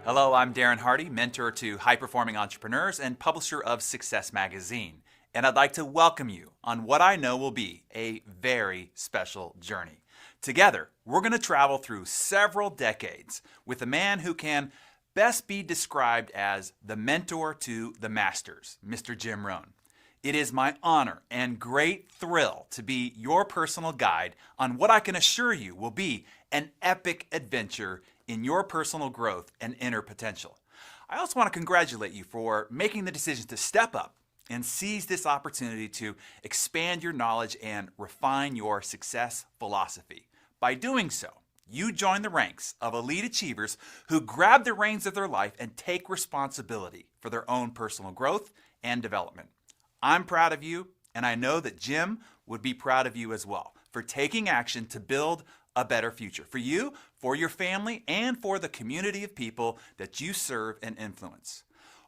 Hello, I'm Darren Hardy, mentor to high-performing entrepreneurs and publisher of Success Magazine. And I'd like to welcome you on what I know will be a very special journey. Together, we're going to travel through several decades with a man who can best be described as the mentor to the masters, Mr. Jim Rohn. It is my honor and great thrill to be your personal guide on what I can assure you will be an epic adventure in your personal growth and inner potential. I also want to congratulate you for making the decision to step up and seize this opportunity to expand your knowledge and refine your success philosophy. By doing so, you join the ranks of elite achievers who grab the reins of their life and take responsibility for their own personal growth and development. I'm proud of you, and I know that Jim would be proud of you as well for taking action to build a better future for you, for your family, and for the community of people that you serve and influence.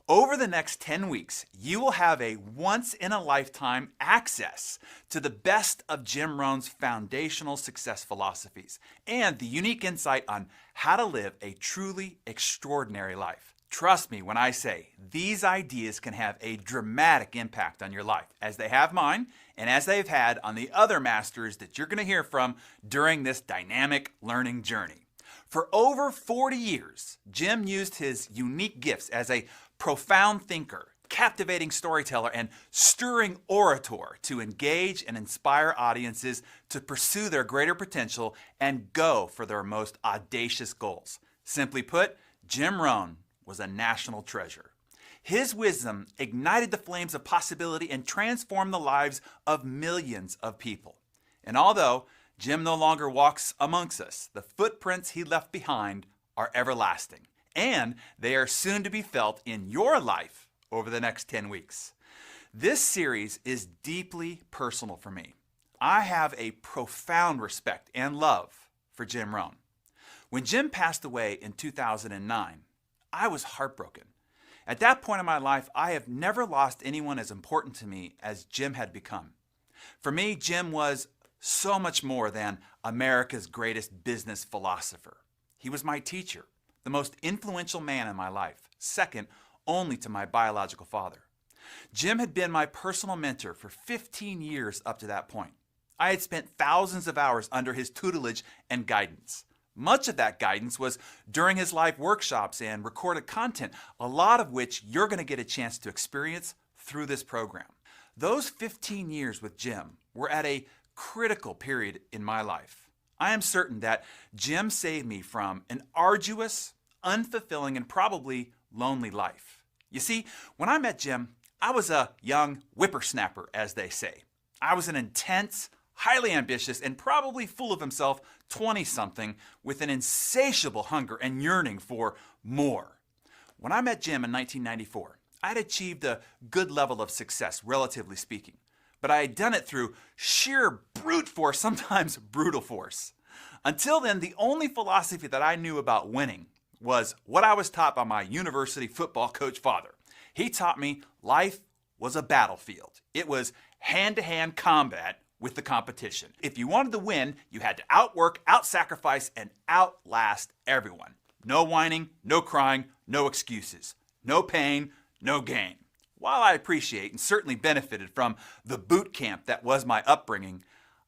Over the next 10 weeks, you will have a once-in-a-lifetime access to the best of Jim Rohn's foundational success philosophies and the unique insight on how to live a truly extraordinary life. Trust me when I say these ideas can have a dramatic impact on your life, as they have mine and as they've had on the other masters that you're going to hear from during this dynamic learning journey. For over 40 years, Jim used his unique gifts as a profound thinker, captivating storyteller, and stirring orator to engage and inspire audiences to pursue their greater potential and go for their most audacious goals. Simply put, Jim Rohn was a national treasure. His wisdom ignited the flames of possibility and transformed the lives of millions of people. And although Jim no longer walks amongst us, the footprints he left behind are everlasting, and they are soon to be felt in your life over the next 10 weeks. This series is deeply personal for me. I have a profound respect and love for Jim Rohn. When Jim passed away in 2009, I was heartbroken. At that point in my life, I have never lost anyone as important to me as Jim had become. For me, Jim was so much more than America's greatest business philosopher. He was my teacher, the most influential man in my life, second only to my biological father. Jim had been my personal mentor for 15 years up to that point. I had spent thousands of hours under his tutelage and guidance. Much of that guidance was during his live workshops and recorded content, a lot of which you're going to get a chance to experience through this program. Those 15 years with Jim were at a critical period in my life. I am certain that Jim saved me from an arduous, unfulfilling, and probably lonely life. You see, when I met Jim, I was a young whippersnapper, as they say. I was an intense, highly ambitious, and probably full of himself 20-something with an insatiable hunger and yearning for more. When I met Jim in 1994, I had achieved a good level of success, relatively speaking. But I had done it through sheer brute force, sometimes brutal force. Until then, the only philosophy that I knew about winning was what I was taught by my university football coach father. He taught me life was a battlefield. It was hand-to-hand combat with the competition. If you wanted to win, you had to outwork, out-sacrifice, and outlast everyone. No whining, no crying, no excuses. No pain, no gain. While I appreciate and certainly benefited from the boot camp that was my upbringing,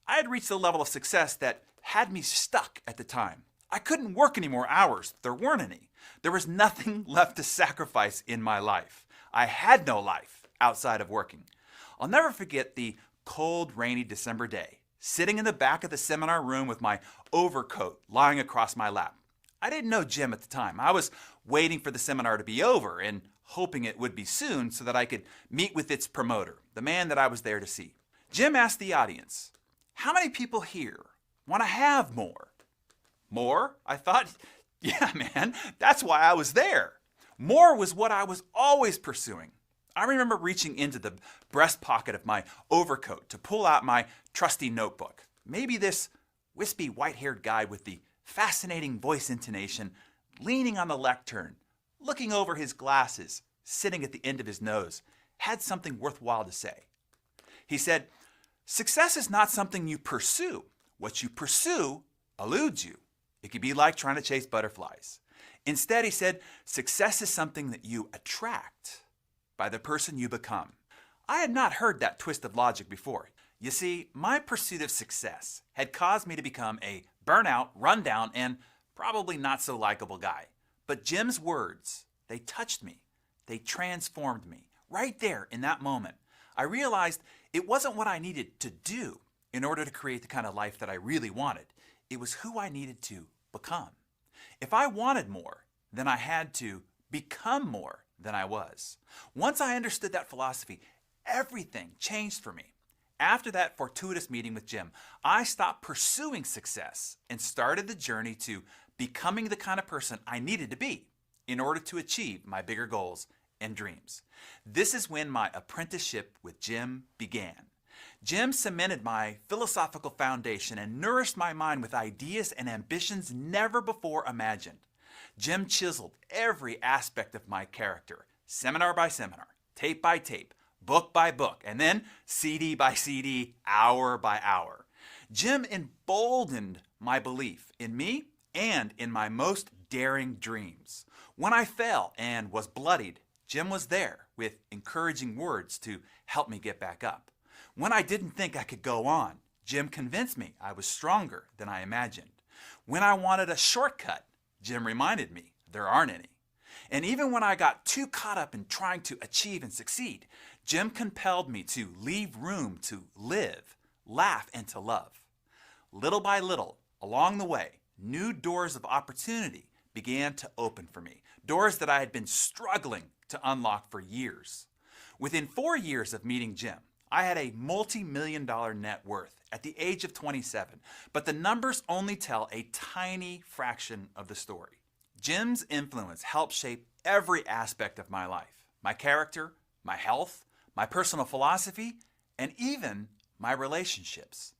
I had reached a level of success that had me stuck at the time. I couldn't work any more hours. There weren't any. There was nothing left to sacrifice in my life. I had no life outside of working. I'll never forget the cold, rainy December day, sitting in the back of the seminar room with my overcoat lying across my lap. I didn't know Jim at the time. I was waiting for the seminar to be over and hoping it would be soon so that I could meet with its promoter, the man that I was there to see. Jim asked the audience, "How many people here want to have more?" More? I thought, yeah, man, that's why I was there. More was what I was always pursuing. I remember reaching into the breast pocket of my overcoat to pull out my trusty notebook. Maybe this wispy white-haired guy with the fascinating voice intonation leaning on the lectern, looking over his glasses, sitting at the end of his nose, had something worthwhile to say. He said, "Success is not something you pursue. What you pursue eludes you. It could be like trying to chase butterflies. Instead, he said, success is something that you attract by the person you become. I had not heard that twist of logic before. You see, my pursuit of success had caused me to become a burnout, rundown, and probably not so likable guy. But Jim's words, they touched me. They transformed me. Right there in that moment, I realized it wasn't what I needed to do in order to create the kind of life that I really wanted. It was who I needed to become. If I wanted more, then I had to become more than I was. Once I understood that philosophy, everything changed for me. After that fortuitous meeting with Jim, I stopped pursuing success and started the journey to becoming the kind of person I needed to be in order to achieve my bigger goals and dreams. This is when my apprenticeship with Jim began. Jim cemented my philosophical foundation and nourished my mind with ideas and ambitions never before imagined. Jim chiseled every aspect of my character, seminar by seminar, tape by tape, book by book, and then CD by CD, hour by hour. Jim emboldened my belief in me and in my most daring dreams. When I fell and was bloodied, Jim was there with encouraging words to help me get back up. When I didn't think I could go on, Jim convinced me I was stronger than I imagined. When I wanted a shortcut, Jim reminded me there aren't any. And even when I got too caught up in trying to achieve and succeed, Jim compelled me to leave room to live, laugh, and to love. Little by little, along the way, new doors of opportunity began to open for me, doors that I had been struggling to unlock for years. Within 4 years of meeting Jim, I had a multi-million-dollar net worth at the age of 27, but the numbers only tell a tiny fraction of the story. Jim's influence helped shape every aspect of my life, my character, my health, my personal philosophy, and even my relationships.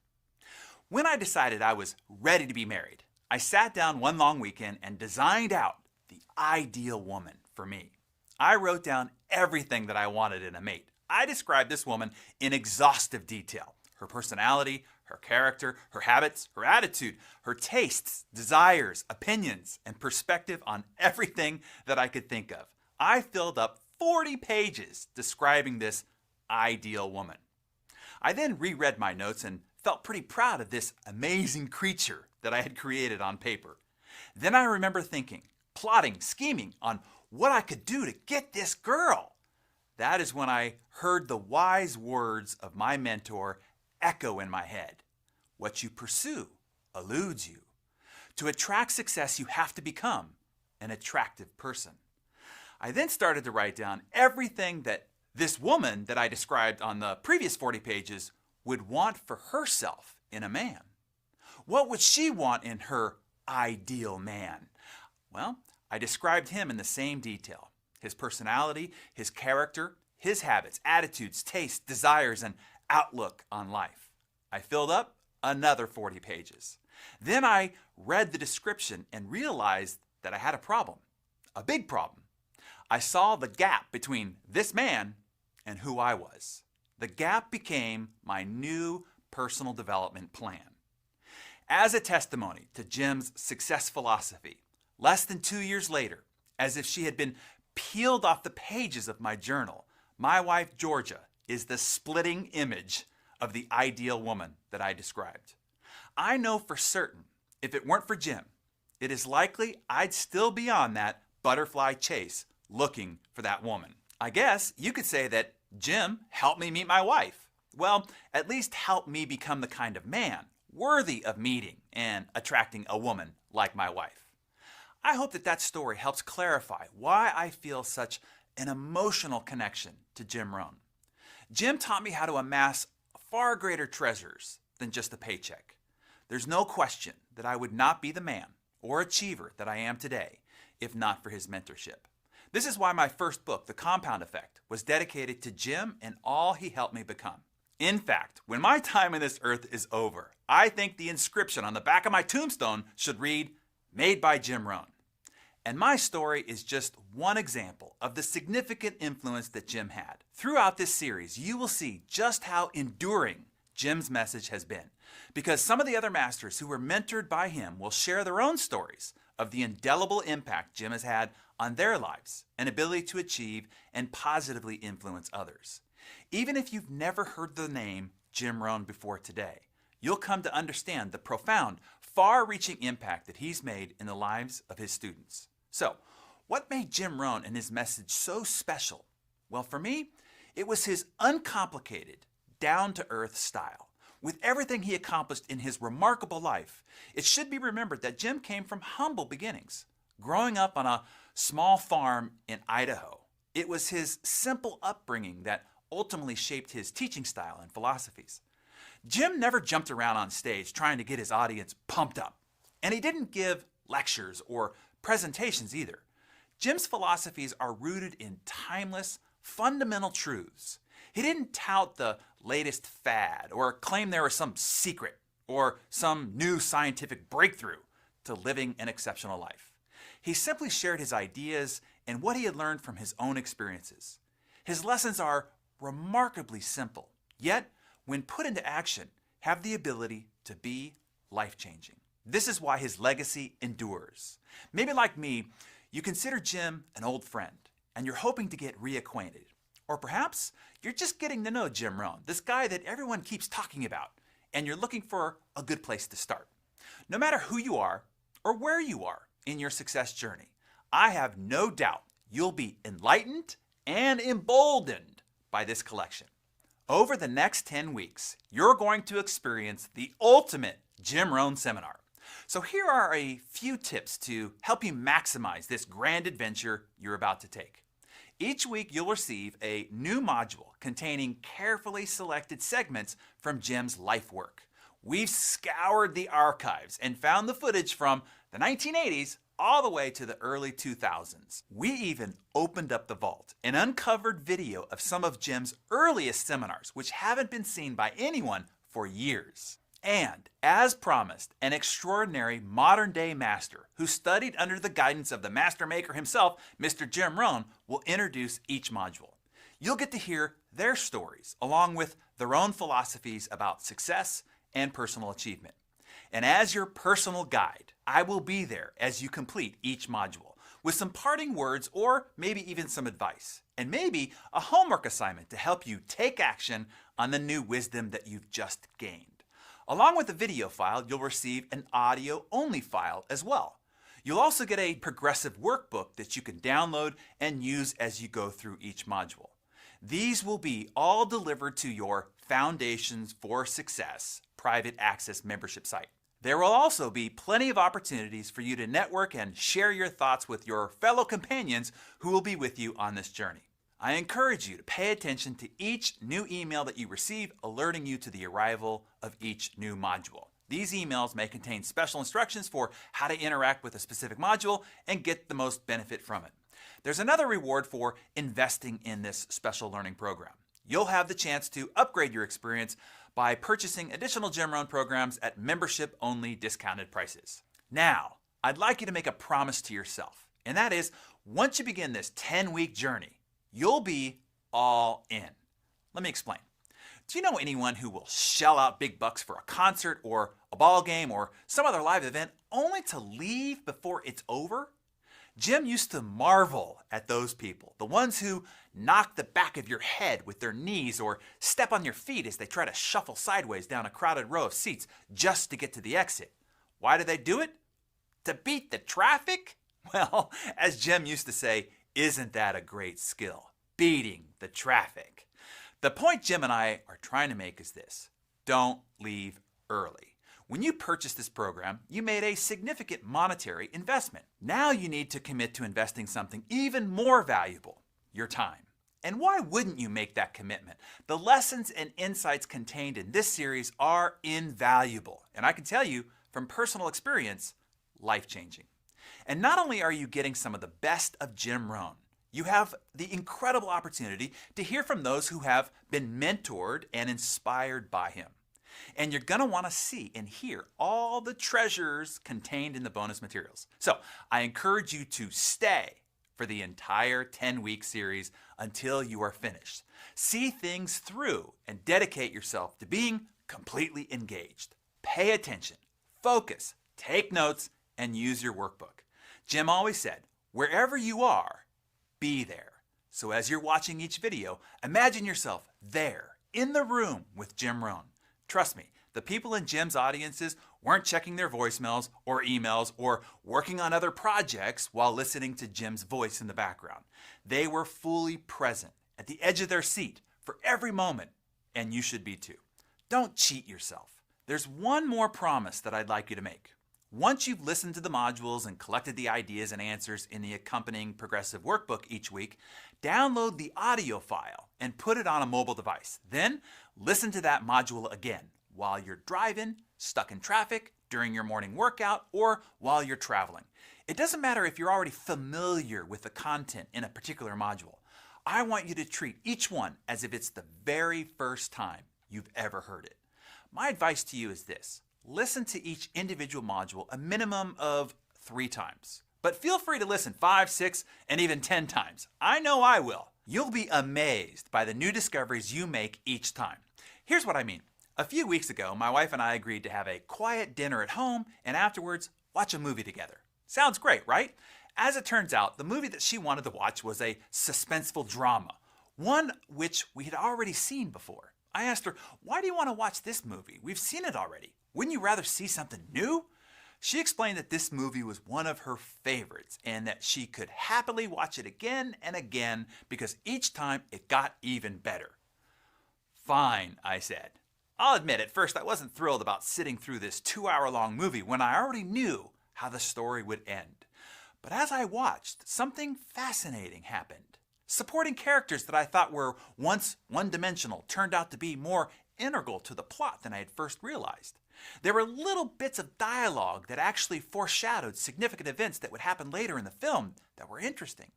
When I decided I was ready to be married, I sat down one long weekend and designed out the ideal woman for me. I wrote down everything that I wanted in a mate. I described this woman in exhaustive detail. Her personality, her character, her habits, her attitude, her tastes, desires, opinions, and perspective on everything that I could think of. I filled up 40 pages describing this ideal woman. I then reread my notes and felt pretty proud of this amazing creature that I had created on paper. Then I remember thinking, plotting, scheming on what I could do to get this girl. That is when I heard the wise words of my mentor echo in my head. What you pursue eludes you. To attract success, you have to become an attractive person. I then started to write down everything that this woman that I described on the previous 40 pages would want for herself in a man. What would she want in her ideal man? Well, I described him in the same detail. His personality, his character, his habits, attitudes, tastes, desires, and outlook on life. I filled up another 40 pages. Then I read the description and realized that I had a problem, a big problem. I saw the gap between this man and who I was. The gap became my new personal development plan. As a testimony to Jim's success philosophy, less than 2 years later, as if she had been peeled off the pages of my journal, my wife Georgia is the splitting image of the ideal woman that I described. I know for certain, if it weren't for Jim, it is likely I'd still be on that butterfly chase looking for that woman. I guess you could say that Jim helped me meet my wife. Well, at least helped me become the kind of man worthy of meeting and attracting a woman like my wife. I hope that that story helps clarify why I feel such an emotional connection to Jim Rohn. Jim taught me how to amass far greater treasures than just a paycheck. There's no question that I would not be the man or achiever that I am today if not for his mentorship. This is why my first book, The Compound Effect, was dedicated to Jim and all he helped me become. In fact, when my time on this earth is over, I think the inscription on the back of my tombstone should read, "Made by Jim Rohn." And my story is just one example of the significant influence that Jim had. Throughout this series, you will see just how enduring Jim's message has been, because some of the other masters who were mentored by him will share their own stories of the indelible impact Jim has had on their lives and ability to achieve and positively influence others. Even if you've never heard the name Jim Rohn before today, you'll come to understand the profound, far-reaching impact that he's made in the lives of his students. So, what made Jim Rohn and his message so special? Well, for me, it was his uncomplicated, down-to-earth style. With everything he accomplished in his remarkable life, it should be remembered that Jim came from humble beginnings. Growing up on a small farm in Idaho, it was his simple upbringing that ultimately shaped his teaching style and philosophies. Jim never jumped around on stage trying to get his audience pumped up, and he didn't give lectures or presentations either. Jim's philosophies are rooted in timeless, fundamental truths. He didn't tout the latest fad or claim there was some secret or some new scientific breakthrough to living an exceptional life. He simply shared his ideas and what he had learned from his own experiences. His lessons are remarkably simple, yet, when put into action, have the ability to be life-changing. This is why his legacy endures. Maybe like me, you consider Jim an old friend, and you're hoping to get reacquainted. Or perhaps you're just getting to know Jim Rohn, this guy that everyone keeps talking about, and you're looking for a good place to start. No matter who you are or where you are in your success journey, I have no doubt you'll be enlightened and emboldened by this collection. Over the next 10 weeks, you're going to experience the ultimate Jim Rohn seminar. So here are a few tips to help you maximize this grand adventure you're about to take. Each week you'll receive a new module containing carefully selected segments from Jim's life work. We've scoured the archives and found the footage from the 1980s all the way to the early 2000s. We even opened up the vault and uncovered video of some of Jim's earliest seminars, which haven't been seen by anyone for years. And, as promised, an extraordinary modern-day master who studied under the guidance of the master maker himself, Mr. Jim Rohn, will introduce each module. You'll get to hear their stories, along with their own philosophies about success and personal achievement. And as your personal guide, I will be there as you complete each module, with some parting words or maybe even some advice, and maybe a homework assignment to help you take action on the new wisdom that you've just gained. Along with the video file, you'll receive an audio-only file as well. You'll also get a progressive workbook that you can download and use as you go through each module. These will be all delivered to your Foundations for Success private access membership site. There will also be plenty of opportunities for you to network and share your thoughts with your fellow companions who will be with you on this journey. I encourage you to pay attention to each new email that you receive alerting you to the arrival of each new module. These emails may contain special instructions for how to interact with a specific module and get the most benefit from it. There's another reward for investing in this special learning program. You'll have the chance to upgrade your experience by purchasing additional Jim Rohn programs at membership-only discounted prices. Now, I'd like you to make a promise to yourself, and that is, once you begin this 10-week journey, you'll be all in. Let me explain. Do you know anyone who will shell out big bucks for a concert or a ball game or some other live event only to leave before it's over? Jim used to marvel at those people, the ones who knock the back of your head with their knees or step on your feet as they try to shuffle sideways down a crowded row of seats just to get to the exit. Why do they do it? To beat the traffic? Well, as Jim used to say, isn't that a great skill? Beating the traffic. The point Jim and I are trying to make is this: don't leave early. When you purchased this program, you made a significant monetary investment. Now you need to commit to investing something even more valuable, your time. And why wouldn't you make that commitment? The lessons and insights contained in this series are invaluable. And I can tell you from personal experience, life-changing. And not only are you getting some of the best of Jim Rohn, you have the incredible opportunity to hear from those who have been mentored and inspired by him. And you're going to want to see and hear all the treasures contained in the bonus materials. So I encourage you to stay for the entire 10-week series until you are finished. See things through and dedicate yourself to being completely engaged. Pay attention, focus, take notes, and use your workbook. Jim always said, wherever you are, be there. So as you're watching each video, imagine yourself there, in the room with Jim Rohn. Trust me, the people in Jim's audiences weren't checking their voicemails or emails or working on other projects while listening to Jim's voice in the background. They were fully present, at the edge of their seat, for every moment, and you should be too. Don't cheat yourself. There's one more promise that I'd like you to make. Once you've listened to the modules and collected the ideas and answers in the accompanying progressive workbook each week, download the audio file and put it on a mobile device. Then listen to that module again while you're driving, stuck in traffic, during your morning workout, or while you're traveling. It doesn't matter if you're already familiar with the content in a particular module. I want you to treat each one as if it's the very first time you've ever heard it. My advice to you is this. Listen to each individual module a minimum of 3 times. But feel free to listen 5, 6, and even 10 times. I know I will. You'll be amazed by the new discoveries you make each time. Here's what I mean. A few weeks ago, my wife and I agreed to have a quiet dinner at home and afterwards watch a movie together. Sounds great, right? As it turns out, the movie that she wanted to watch was a suspenseful drama, one which we had already seen before. I asked her, why do you want to watch this movie? We've seen it already. Wouldn't you rather see something new? She explained that this movie was one of her favorites and that she could happily watch it again and again because each time it got even better. Fine, I said. I'll admit at first I wasn't thrilled about sitting through this 2-hour-long movie when I already knew how the story would end. But as I watched, something fascinating happened. Supporting characters that I thought were once one-dimensional turned out to be more integral to the plot than I had first realized. There were little bits of dialogue that actually foreshadowed significant events that would happen later in the film that were interesting.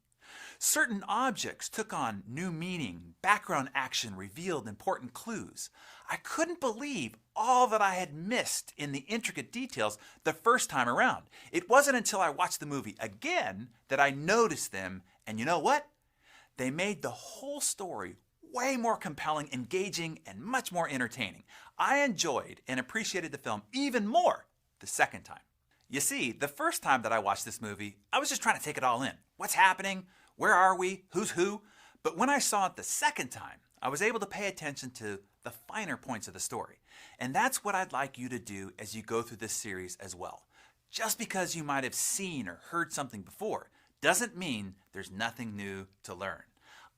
Certain objects took on new meaning, background action revealed important clues. I couldn't believe all that I had missed in the intricate details the first time around. It wasn't until I watched the movie again that I noticed them, and you know what? They made the whole story way more compelling, engaging, and much more entertaining. I enjoyed and appreciated the film even more the second time. You see, the first time that I watched this movie, I was just trying to take it all in. What's happening? Where are we? Who's who? But when I saw it the second time, I was able to pay attention to the finer points of the story. And that's what I'd like you to do as you go through this series as well. Just because you might have seen or heard something before doesn't mean there's nothing new to learn.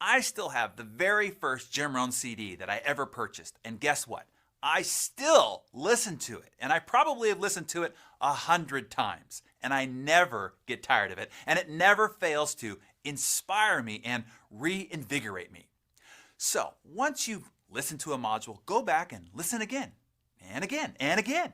I still have the very first Jim Rohn CD that I ever purchased, and guess what? I still listen to it, and I probably have listened to it 100 times, and I never get tired of it, and it never fails to inspire me and reinvigorate me. So, once you've listened to a module, go back and listen again, and again, and again.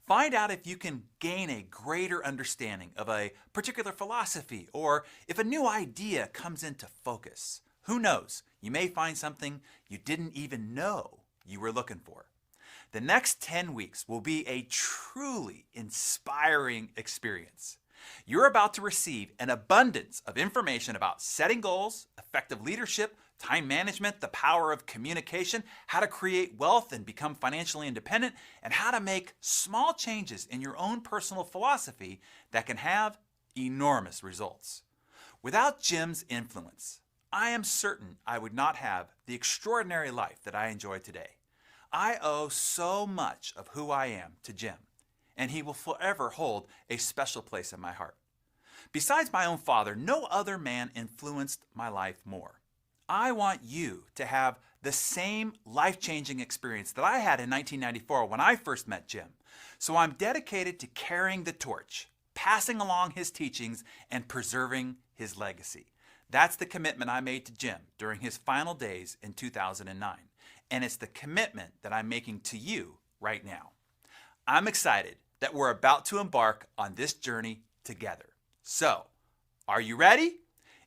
Find out if you can gain a greater understanding of a particular philosophy or if a new idea comes into focus. Who knows? You may find something you didn't even know you were looking for. The next 10 weeks will be a truly inspiring experience. You're about to receive an abundance of information about setting goals, effective leadership, time management, the power of communication, how to create wealth and become financially independent, and how to make small changes in your own personal philosophy that can have enormous results. Without Jim's influence, I am certain I would not have the extraordinary life that I enjoy today. I owe so much of who I am to Jim, and he will forever hold a special place in my heart. Besides my own father, no other man influenced my life more. I want you to have the same life-changing experience that I had in 1994 when I first met Jim. So I'm dedicated to carrying the torch, passing along his teachings, and preserving his legacy. That's the commitment I made to Jim during his final days in 2009. And it's the commitment that I'm making to you right now. I'm excited that we're about to embark on this journey together. So, are you ready?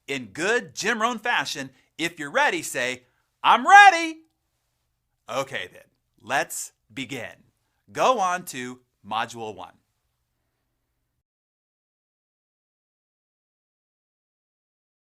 In good Jim Rohn fashion, if you're ready, say, I'm ready. Okay then, let's begin. Go on to Module 1.